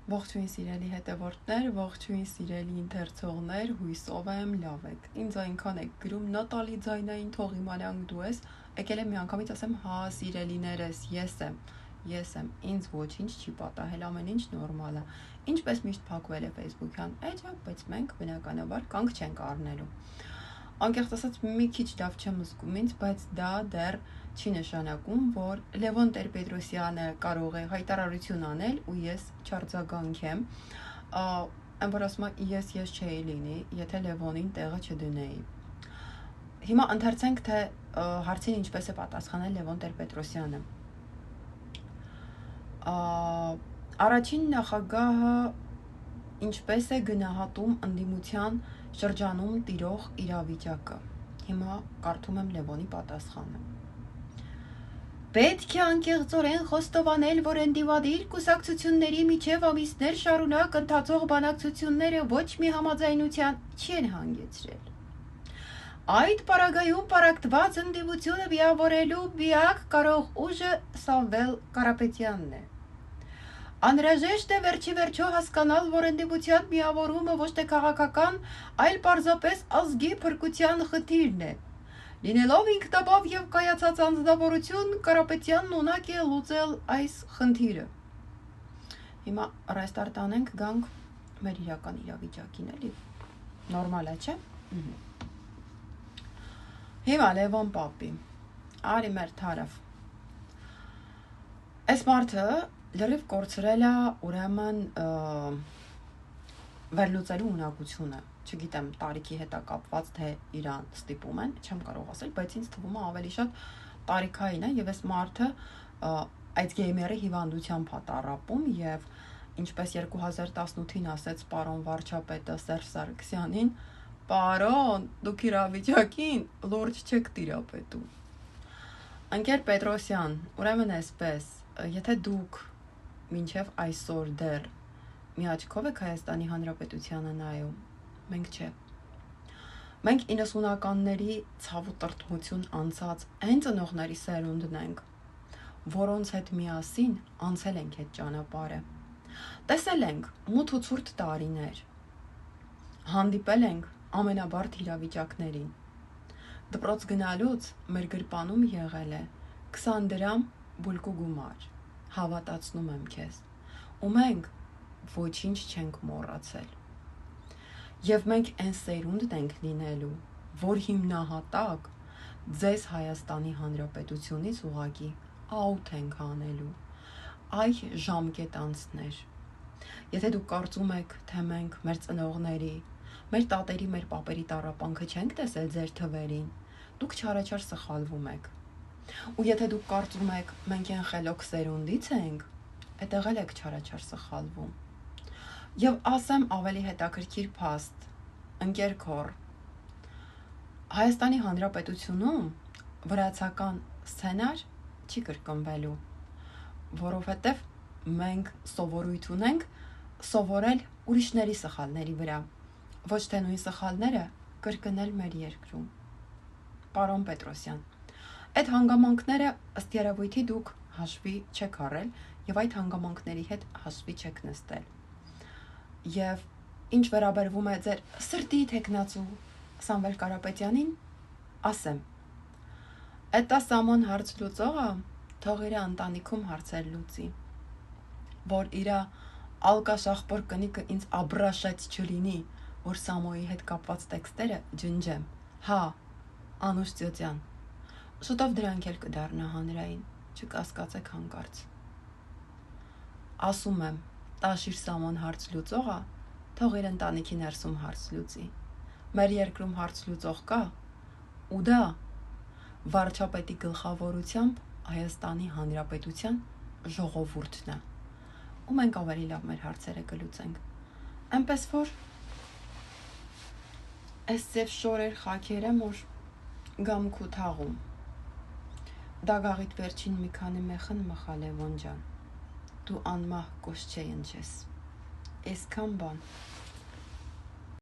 Ողջույն սիրելի հետևորդներ, ողջույն սիրելի ընթերցողներ, հույսով եմ լավ եք։ Ինձ այնքան եք գրում Նատալի ձայնային թող իմանանք դու ես, եկել եմ միանգամից ասեմ հա սիրելիներս, ես եմ, ինձ ոչինչ չի պատահել, ամեն ինչ նորմալ է։ Ինչպես միշտ փակվել է Facebook-յան էջը, բայց մենք բնականաբար կանգ չենք առնելու։ Անկեղծ ասած մի քիչ լավ չեմ զգում ինձ, բայց դա դեռ չի նշանակում, որ Լևոն Տեր-Պետրոսյանը կարող է հայտարարություն անել ու ես չարձագանքեմ, այն որ ասում է ես չէի լինի, եթե Լևոնին տեղը չդնեի։ Հիմա ընթերցենք, թե հարցին ինչպես է պատասխանել Լևոն Տեր-Պետրոսյանը։ Առաջին նախագահը ինչպես է գնահատում ընդդիմության շրջանում տիրող իրավիճակը։ Հիմա կարդում եմ Լևոնի պատասխանը։ Պետք է անկեղծորեն խոստովանել, որ ընդդիմադիր կուսակցությունների միջև ամիսներ շարունակ ընթացող բանակցությունները ոչ մի համաձայնության չեն հանգեցրել։ Այդ պարագայում պարակտված ընդդիմությունը միավորելու միակ կարող ուժը Սամվել Կարապետյանն է։ Անհրաժեշտ է վերջիվերջո հասկանալ, որ ընդդիմության միավորումը ոչ թե քաղաքական, այլ պարզապես ազգի փրկության խնդիրն է։ Լինելով ինքնաբավ եւ կայացած անձնավորություն, Կարապետյանն ունակ է լուծել այս խնդիրը։ Հիմա ռեստարտ անենք, գանք մեր իրական իրավիճակին, էլի։ Նորմալ է, չէ՞։ Հիմա Լևոն պապի, արի մեր թարավ։ Այս մարդը լրիվ կորցրել է ուրեմն վերլուծելու ունակությունը, չգիտեմ տարիքի հետ է կապված, թե իրան ստիպում են, չեմ կարող ասել, բայց ինձ թվում է ավելի շատ տարիքային է եւ այս մարդը այդ գեյմերի հիվանդությամբ է տառապում եւ ինչպես 2018-ին ասեց պարոն վարչապետը Սերժ Սարգսյանին, պարոն, դուք իրավիճակին լուրջ չեք տիրապետում։ Անկեր Պետրոսյան, ուրեմն այսպես, եթե դուք մինչև այսօր դեռ մի աչքով եք Հայաստանի Հանրապետությանը նայում, մենք չէ։ Մենք 90-ականների ցավ ու տրտմություն անցած այն ծնողների սերունդն ենք, որոնց հետ միասին անցել ենք այդ ճանապարհը։ Տեսել ենք մութ ու ցուրտ տարիներ։ Հանդիպել ենք ամենաբարդ իրավիճակներին։ Դպրոց գնալուց մեր գրպանում եղել է 20 դրամ բուլկու գումար, հավատացնում եմ քեզ, ու մենք ոչինչ չենք մոռացել։ Եվ մենք այն սերունդն ենք լինելու, որ հիմնահատակ ձեզ Հայաստանի Հանրապետությունից ուղղակի out ենք անելու, այ ժամկետանցներ։ Եթե դուք կարծում եք, թե մենք մեր ծնողների, մեր տատերի, մեր պապերի տառապանքը չենք տեսել ձեր թվերին, դուք չարաչար սխալվում եք։ Ու եթե դուք կարծում եք, մենք այն խելոք սերունդից ենք, այդտեղ էլ եք չարաչար սխալվում։ Եվ ասեմ ավելի հետաքրքիր փաստ, ընկեր քոռ, Հայաստանի Հանրապետությունում վրացական սցենար չի կրկնվելու, որովհետև մենք սովորույթ ունենք սովորել ուրիշների սխալների վրա, ոչ թե նույն սխալները կրկնել մեր երկրում։ Պարոն Պետրոսյան, այդ հանգամանքները ըստ երևույթի դուք հաշվի չեք առել եւ այդ հանգամանքների հետ հաշվի չեք նստել։ Եվ ինչ վերաբերվում է ձեր սրտի թեկնածու Սամվել Կարապետյանին, ասեմ, էտա Սամոն հարց լուծողը թող իր ընտանիքում հարցեր լուծի, որ իր ալկաշախպոր կնիկը ինձ աբրաշած չլինի, որ Սամոյի հետ կապված տեքստերը ջնջեմ։ Հա, Անուշ Ծյոծյան, շուտով դրանք էլ կդառնա հանրային, չկասկածեք հանկարծ։ Ասում եմ, տաշիր Սամոն հարց լուծողը, թող իր ընտանիքի ներսում հարց լուծի։ Մեր երկրում հարց լուծող կա, ու դա վարչապետի գլխավորությամբ Հայաստանի Հանրապետության ժողովուրդն է։ Ու մենք ավելի լավ մեր հարցերը կլուծենք։ Այնպես որ այս ձև շորեր խաքերը մոր գամքու թաղում։ Դագաղիտ վերջին մի քանի մեխն մխա Լևոն ջան։ Դու անմահ կոշ չէ ընչես։ Այսքան բան։